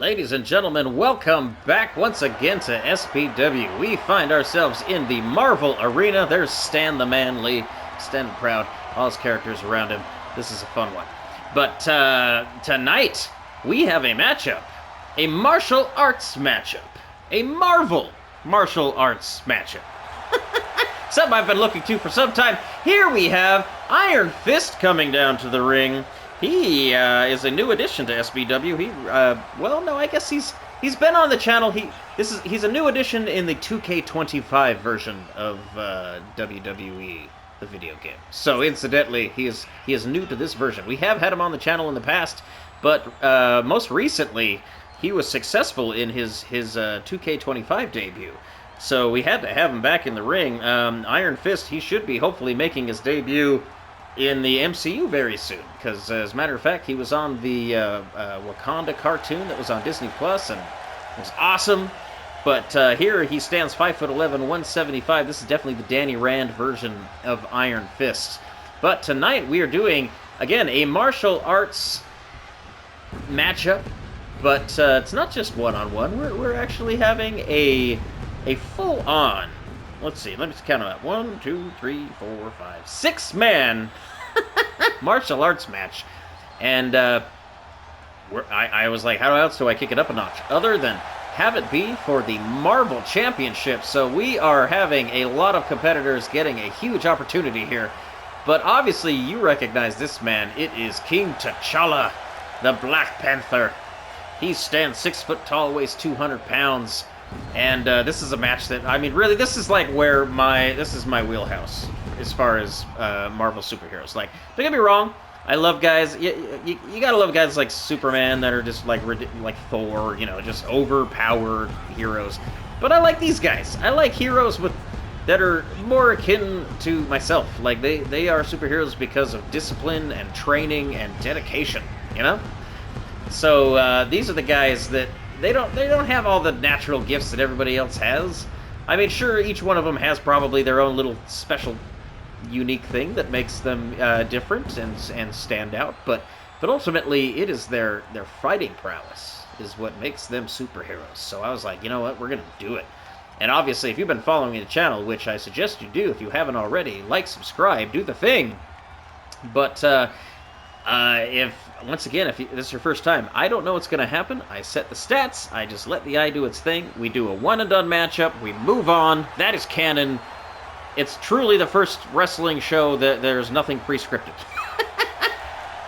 Ladies and gentlemen, welcome back once again to SPW. We find ourselves in the Marvel Arena. There's Stan the Man Lee, standing proud, all his characters around him. This is a fun one. But tonight, we have a matchup. A martial arts matchup. A Marvel martial arts matchup. Something I've been looking to for some time. Here we have Iron Fist coming down to the ring. He is a new addition to SBW. Well, no, I guess he's been on the channel. He's a new addition in the 2K25 version of WWE, the video game. So, incidentally, he is new to this version. We have had him on the channel in the past, but most recently he was successful in his 2K25 debut. So we had to have him back in the ring. Iron Fist, he should be hopefully making his debut in the MCU very soon, because as a matter of fact, he was on the Wakanda cartoon that was on Disney Plus, and it was awesome. But here he stands 5'11", 175. This is definitely the Danny Rand version of Iron Fist. But tonight we are doing, again, a martial arts matchup, but it's not just one-on-one. We're actually having a full-on, let's see, let me just count them out. 1, 2, 3, 4, 5, 6-man martial arts match. And I was like, how else do I kick it up a notch? Other than have it be for the Marvel Championship. So we are having a lot of competitors getting a huge opportunity here. But obviously you recognize this man. It is King T'Challa, the Black Panther. He stands 6 foot tall, weighs 200 pounds. And this is a match that, I mean, really, this is like where this is my wheelhouse as far as Marvel superheroes. Like, don't get me wrong, I love guys, you gotta love guys like Superman that are just like Thor, you know, just overpowered heroes. But I like these guys. I like heroes that are more akin to myself. Like, they are superheroes because of discipline and training and dedication, you know? So these are the guys that they don't have all the natural gifts that everybody else has. I mean, sure, each one of them has probably their own little special, unique thing that makes them different and stand out. But ultimately, it is their fighting prowess is what makes them superheroes. So I was like, you know what, we're gonna do it. And obviously, if you've been following the channel, which I suggest you do if you haven't already, like, subscribe, do the thing. But if this is your first time, I don't know what's going to happen. I set the stats. I just let the eye do its thing. We do a one-and-done matchup. We move on. That is canon. It's truly the first wrestling show that there's nothing pre-scripted.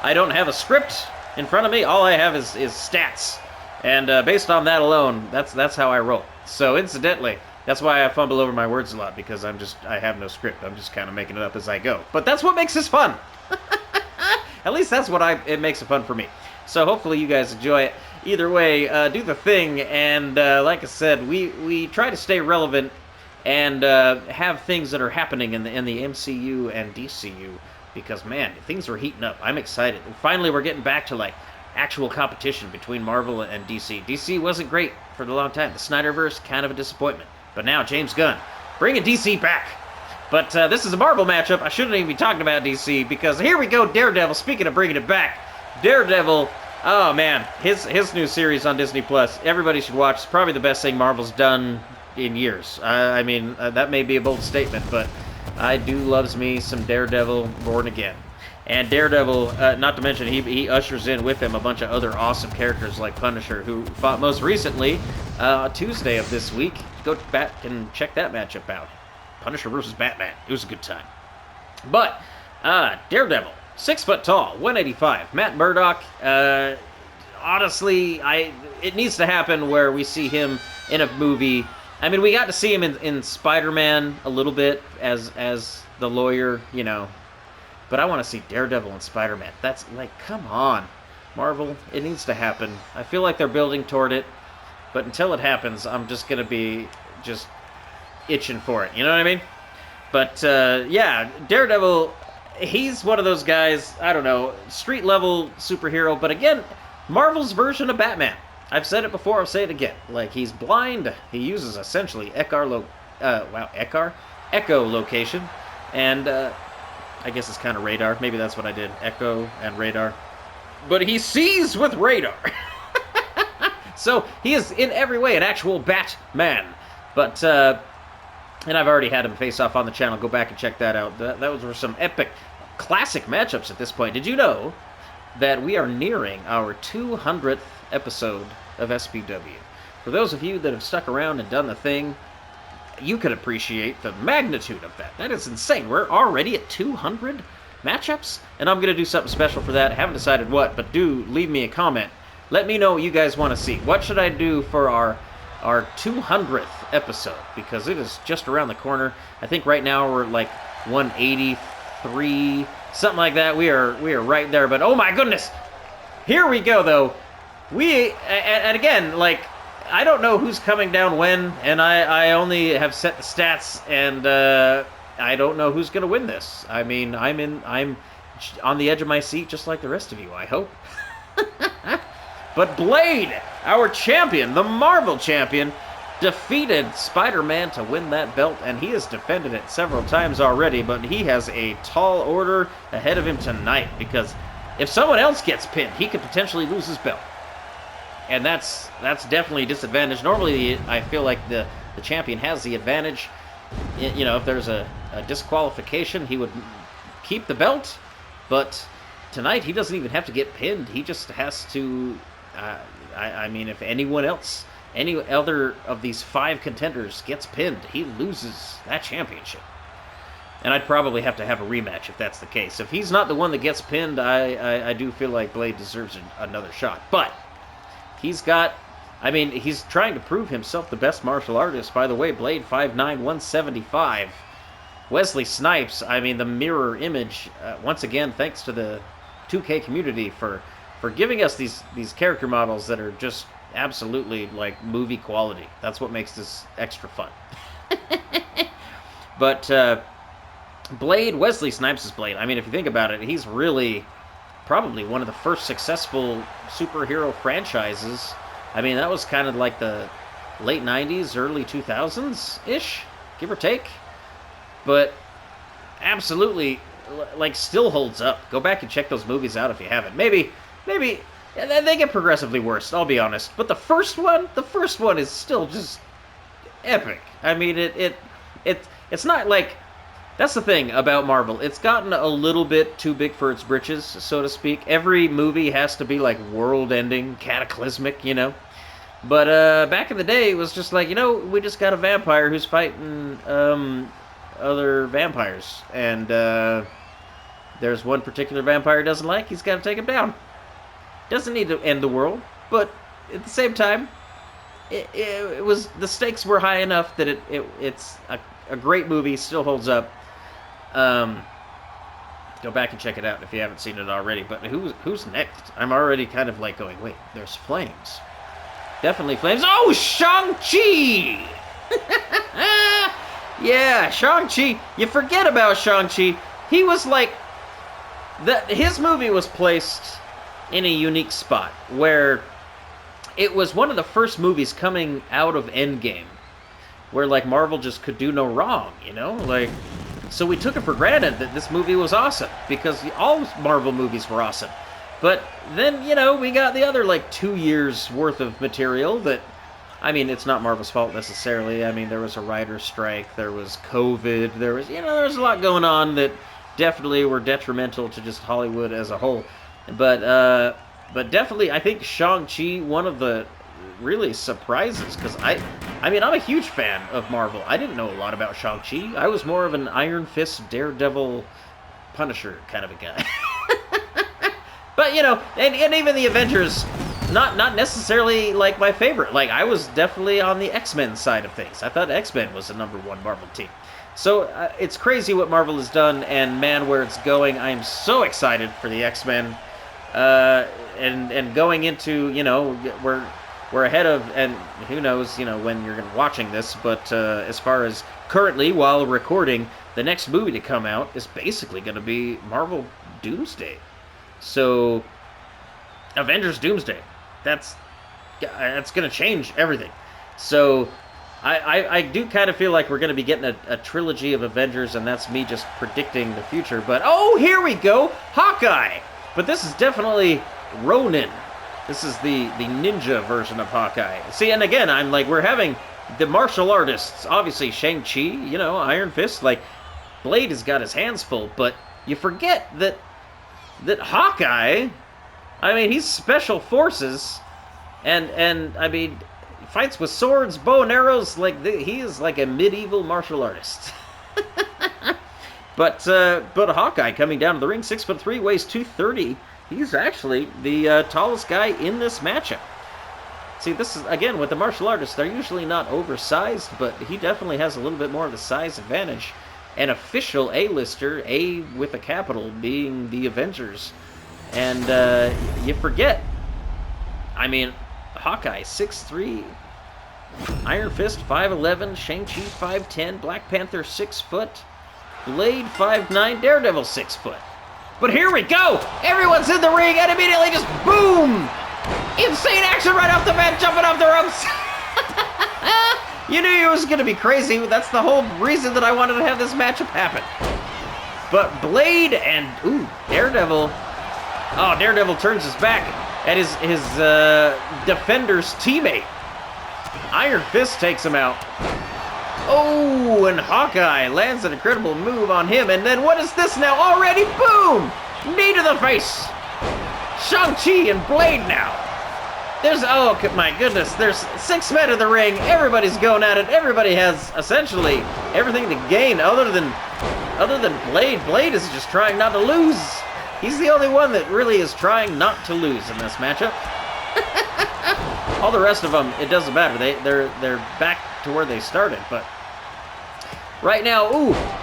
I don't have a script in front of me. All I have is stats. And based on that alone, that's how I roll. So incidentally, that's why I fumble over my words a lot, because I have no script. I'm just kind of making it up as I go. But that's what makes this fun. At least that's what it makes it fun for me. So hopefully you guys enjoy it. Either way, do the thing. And like I said, we try to stay relevant and have things that are happening in the MCU and DCU. Because, man, things are heating up. I'm excited. And finally, we're getting back to, like, actual competition between Marvel and DC. DC wasn't great for a long time. The Snyderverse, kind of a disappointment. But now, James Gunn, bringing DC back. But this is a Marvel matchup. I shouldn't even be talking about DC, because here we go, Daredevil. Speaking of bringing it back, Daredevil, oh man, his new series on Disney Plus. Everybody should watch. It's probably the best thing Marvel's done in years. I mean, that may be a bold statement, but I do loves me some Daredevil Born Again. And Daredevil, not to mention, he ushers in with him a bunch of other awesome characters like Punisher, who fought most recently Tuesday of this week. Go back and check that matchup out. Punisher versus Batman. It was a good time. But, Daredevil, 6 foot tall, 185. Matt Murdock, honestly, it needs to happen where we see him in a movie. I mean, we got to see him in Spider-Man a little bit as the lawyer, you know. But I want to see Daredevil and Spider-Man. That's, like, come on. Marvel, it needs to happen. I feel like they're building toward it. But until it happens, I'm just going to be just itching for it, you know what I mean? But yeah, Daredevil, he's one of those guys, I don't know, street level superhero, but again, Marvel's version of Batman. I've said it before, I'll say it again. Like, he's blind, he uses essentially echolocation, and I guess it's kind of radar, maybe that's what I did, echo and radar. But he sees with radar. So he is in every way an actual Batman. But, and I've already had him face off on the channel. Go back and check that out. Those were some epic, classic matchups at this point. Did you know that we are nearing our 200th episode of SPW? For those of you that have stuck around and done the thing, you can appreciate the magnitude of that. That is insane. We're already at 200 matchups, and I'm going to do something special for that. I haven't decided what, but do leave me a comment. Let me know what you guys want to see. What should I do for our 200th episode? Because it is just around the corner. I think right now we're like 183, something like that. We are right there, but oh my goodness. Here we go, though. And again, like, I don't know who's coming down when, and I only have set the stats, and I don't know who's going to win this. I mean, I'm on the edge of my seat just like the rest of you, I hope. But Blade, our champion, the Marvel champion, defeated Spider-Man to win that belt, and he has defended it several times already, but he has a tall order ahead of him tonight, because if someone else gets pinned, he could potentially lose his belt. And that's definitely a disadvantage. Normally, I feel like the champion has the advantage. You know, if there's a disqualification, he would keep the belt, but tonight he doesn't even have to get pinned. He just has to... I mean, if anyone else, any other of these 5 contenders gets pinned, he loses that championship. And I'd probably have to have a rematch if that's the case. If he's not the one that gets pinned, I do feel like Blade deserves another shot. But he's got... I mean, he's trying to prove himself the best martial artist. By the way, Blade 5'9", 175. Wesley Snipes, I mean, the mirror image. Once again, thanks to the 2K community for giving us these character models that are just absolutely, like, movie quality. That's what makes this extra fun. But Blade, Wesley Snipes' Blade, I mean, if you think about it, he's really probably one of the first successful superhero franchises. I mean, that was kind of like the late 90s, early 2000s-ish, give or take. But absolutely, like, still holds up. Go back and check those movies out if you haven't. Maybe they get progressively worse, I'll be honest. But the first one is still just epic. I mean, it's not like... That's the thing about Marvel. It's gotten a little bit too big for its britches, so to speak. Every movie has to be, like, world-ending, cataclysmic, you know? But back in the day, it was just like, you know, we just got a vampire who's fighting other vampires. And there's one particular vampire he doesn't like, he's got to take him down. Doesn't need to end the world, but at the same time, it was... The stakes were high enough that it's a great movie, still holds up. Go back and check it out if you haven't seen it already. But who's next? I'm already kind of like going, wait, there's flames. Definitely flames. Oh, Shang Chi! Yeah, Shang Chi. You forget about Shang Chi. He was like... His movie was placed in a unique spot where it was one of the first movies coming out of Endgame where, like, Marvel just could do no wrong, you know? Like, so we took it for granted that this movie was awesome, because all Marvel movies were awesome. But then, you know, we got the other, like, 2 years worth of material that, I mean, it's not Marvel's fault necessarily. I mean, there was a writer's strike, there was COVID, there was a lot going on that definitely were detrimental to just Hollywood as a whole. But definitely, I think Shang-Chi, one of the really surprises, because I mean, I'm a huge fan of Marvel. I didn't know a lot about Shang-Chi. I was more of an Iron Fist, Daredevil, Punisher kind of a guy. But, you know, and even the Avengers, not necessarily, like, my favorite. Like, I was definitely on the X-Men side of things. I thought X-Men was the #1 Marvel team. So, it's crazy what Marvel has done, and, man, where it's going. I am so excited for the X-Men. And going into, you know, we're ahead of, and who knows, you know, when you're watching this, but as far as currently, while recording, the next movie to come out is basically going to be Marvel Doomsday. So, Avengers Doomsday. That's going to change everything. So, I do kind of feel like we're going to be getting a trilogy of Avengers, and that's me just predicting the future. But, oh, here we go! Hawkeye! But this is definitely Ronin. This is the ninja version of Hawkeye. See, and again, I'm like, we're having the martial artists. Obviously, Shang Chi, you know, Iron Fist. Like, Blade has got his hands full, but you forget that Hawkeye, I mean, he's special forces, and I mean, fights with swords, bow and arrows. Like, he is like a medieval martial artist. But Hawkeye coming down to the ring, 6'3", weighs 230. He's actually the tallest guy in this matchup. See, this is, again, with the martial artists, they're usually not oversized, but he definitely has a little bit more of the size advantage. An official A-lister, A with a capital, being the Avengers. And you forget, I mean, Hawkeye, 6'3", Iron Fist, 5'11", Shang-Chi, 5'10", Black Panther, 6 foot, Blade, 5'9", Daredevil, 6 foot. But here we go! Everyone's in the ring, and immediately just boom! Insane action right off the bat, jumping off the ropes! You knew it was going to be crazy. That's the whole reason that I wanted to have this matchup happen. But Blade and, Daredevil. Oh, Daredevil turns his back at his defender's teammate. Iron Fist takes him out. Oh, and Hawkeye lands an incredible move on him. And then what is this now? Already, boom! Knee to the face. Shang-Chi and Blade now. There's, oh my goodness, there's 6 men in the ring. Everybody's going at it. Everybody has essentially everything to gain other than Blade. Blade is just trying not to lose. He's the only one that really is trying not to lose in this matchup. All the rest of them, it doesn't matter. They're back to where they started. But right now,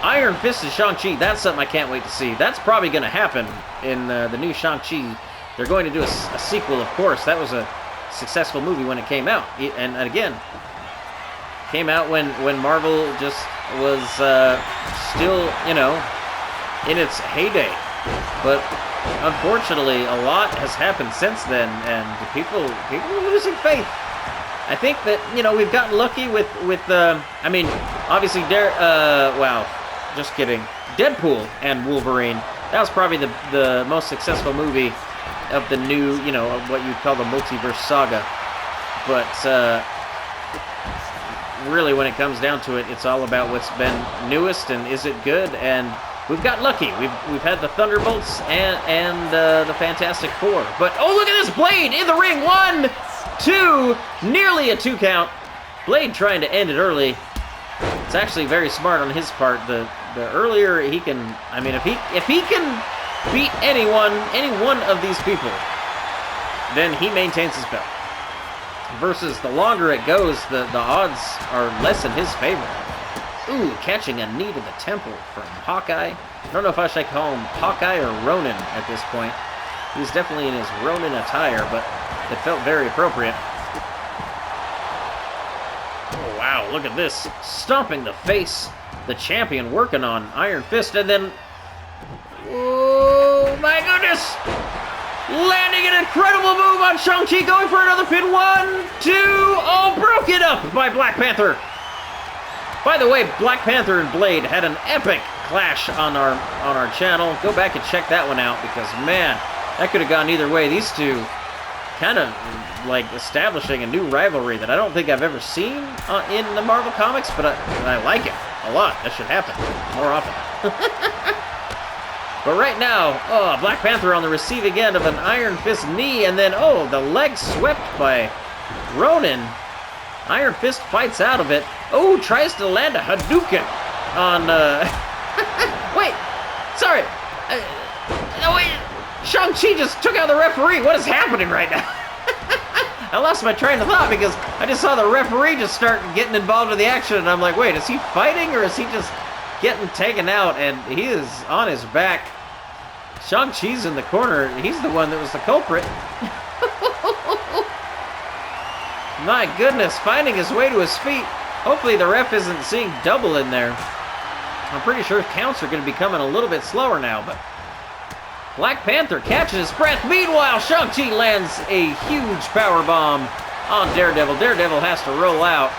Iron Fist and Shang-Chi. That's something I can't wait to see. That's probably going to happen in the new Shang-Chi. They're going to do a sequel, of course. That was a successful movie when it came out. And again, came out when Marvel just was still, you know, in its heyday. But unfortunately, a lot has happened since then, and people are losing faith. I think that, you know, we've gotten lucky with I mean, obviously, wow, just kidding. Deadpool and Wolverine. That was probably the most successful movie of the new, you know, of what you'd call the multiverse saga. But really, when it comes down to it, it's all about what's been newest and is it good. And we've got lucky. We've had the Thunderbolts and the Fantastic Four. But oh, look at this Blade in the ring. 1, 2, nearly a 2 count. Blade trying to end it early. It's actually very smart on his part. The earlier he can, I mean, if he can beat any one of these people, then he maintains his belt. Versus the longer it goes, the odds are less in his favor. Ooh, catching a knee to the temple from Hawkeye. I don't know if I should call him Hawkeye or Ronin at this point. He's definitely in his Ronin attire, but it felt very appropriate. Oh, wow, look at this. Stomping the face. The champion working on Iron Fist, and then... oh, my goodness! Landing an incredible move on Shang-Chi, going for another pin. 1, 2, oh, broken up by Black Panther. By the way, Black Panther and Blade had an epic clash on our channel. Go back and check that one out, because, man, that could have gone either way. These two kind of, like, establishing a new rivalry that I don't think I've ever seen in the Marvel Comics, but I like it a lot. That should happen more often. But right now, oh, Black Panther on the receiving end of an Iron Fist knee, and then, oh, the leg swept by Ronin. Iron Fist fights out of it. Oh, tries to land a Hadouken on, wait, sorry. No, wait, Shang-Chi just took out the referee. What is happening right now? I lost my train of thought because I just saw the referee just start getting involved in the action, and I'm like, wait, is he fighting or is he just getting taken out? And he is on his back. Shang-Chi's in the corner. He's the one that was the culprit. My goodness, finding his way to his feet. Hopefully the ref isn't seeing double in there. I'm pretty sure counts are going to be coming a little bit slower now, but Black Panther catches his breath. Meanwhile, Shang-Chi lands a huge powerbomb on Daredevil. Daredevil has to roll out.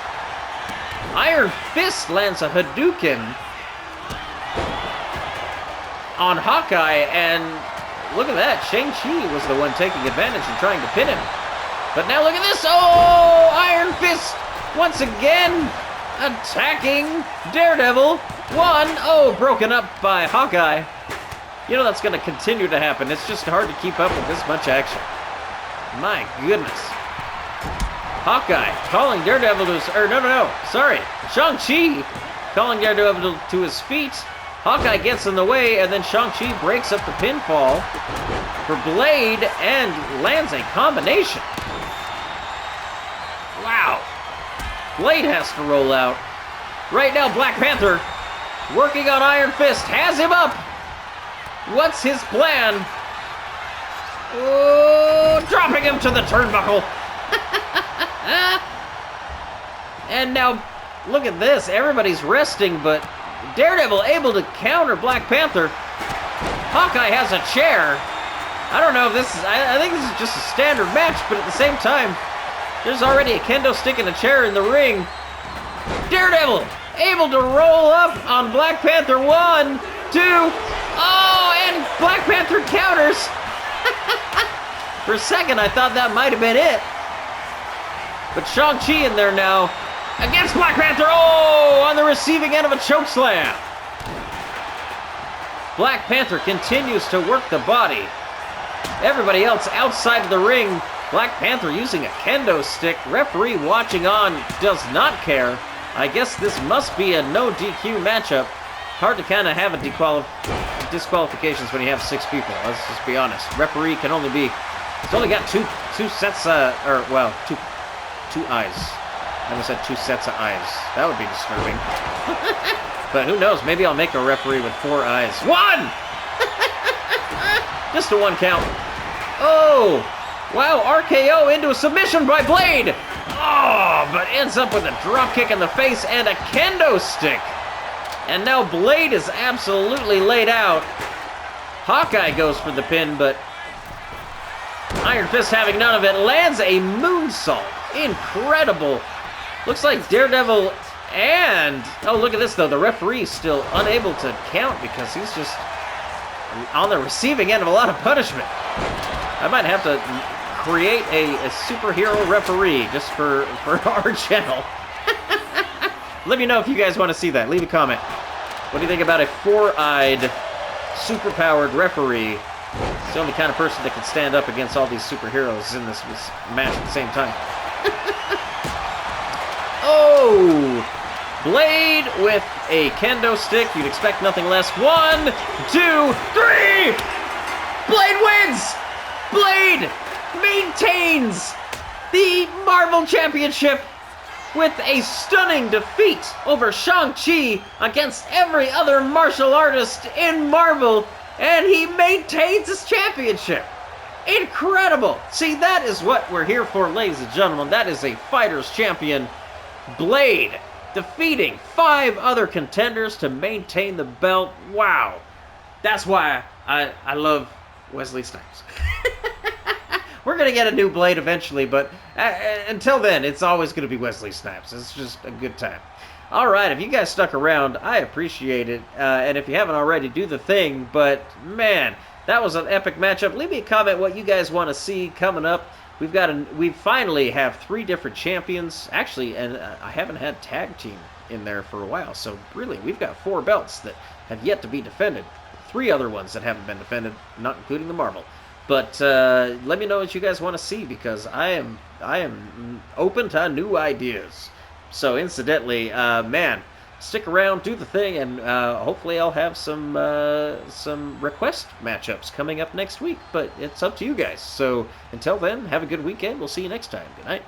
Iron Fist lands a Hadouken on Hawkeye, and look at that. Shang Chi was the one taking advantage and trying to pin him. But now look at this. Oh, Iron Fist once again attacking Daredevil. One. Oh, broken up by Hawkeye. You know that's going to continue to happen. It's just hard to keep up with this much action. My goodness. Hawkeye calling Daredevil to his... Sorry. Shang-Chi calling Daredevil to his feet. Hawkeye gets in the way, and then Shang-Chi breaks up the pinfall for Blade and lands a combination. Wow. Blade has to roll out. Right now, Black Panther, working on Iron Fist, has him up. What's his plan? Oh, dropping him to the turnbuckle. And now, look at this. Everybody's resting, but Daredevil able to counter Black Panther. Hawkeye has a chair. I don't know if this is... I think this is just a standard match, but at the same time, there's already a kendo stick and a chair in the ring. Daredevil able to roll up on Black Panther. 1, 2. Oh, and Black Panther counters. For a second, I thought that might have been it. But Shang-Chi in there now against Black Panther. Oh, on the receiving end of a chokeslam. Black Panther continues to work the body. Everybody else outside of the ring. Black Panther using a kendo stick. Referee watching on does not care. I guess this must be a no DQ matchup. Hard to kind of have a disqualifications when you have 6 people. Let's just be honest. Referee can only be... He's only got two sets, two eyes. I almost said 2 sets of eyes. That would be disturbing. But who knows? Maybe I'll make a referee with 4 eyes. 1! Just a 1 count. Oh! Wow, RKO into a submission by Blade! Oh, but ends up with a drop kick in the face and a kendo stick. And now Blade is absolutely laid out. Hawkeye goes for the pin, but Iron Fist having none of it, lands a moonsault. Incredible. Looks like Daredevil and... Oh, look at this, though. The referee's still unable to count because he's just on the receiving end of a lot of punishment. I might have to create a superhero referee just for our channel. Let me know if you guys want to see that. Leave a comment. What do you think about a 4-eyed, super-powered referee? He's the only kind of person that can stand up against all these superheroes in this match at the same time. Oh! Blade with a kendo stick. You'd expect nothing less. 1, 2, 3! Blade wins! Blade maintains the Marvel Championship with a stunning defeat over Shang-Chi against every other martial artist in Marvel, and he maintains his championship. Incredible! See, that is what we're here for, ladies and gentlemen. That is a fighter's champion, Blade, defeating 5 other contenders to maintain the belt. Wow. That's why I love Wesley Snipes. We're going to get a new Blade eventually, but until then, it's always going to be Wesley Snipes. It's just a good time. All right, if you guys stuck around, I appreciate it. And if you haven't already, do the thing. But, man, that was an epic matchup. Leave me a comment what you guys want to see coming up. We finally have 3 different champions. Actually, and I haven't had tag team in there for a while. So, really, we've got 4 belts that have yet to be defended. 3 other ones that haven't been defended, not including the Marvel. But let me know what you guys want to see, because I am open to new ideas. So incidentally, man, stick around, do the thing, and hopefully I'll have some request matchups coming up next week. But it's up to you guys. So until then, have a good weekend. We'll see you next time. Good night.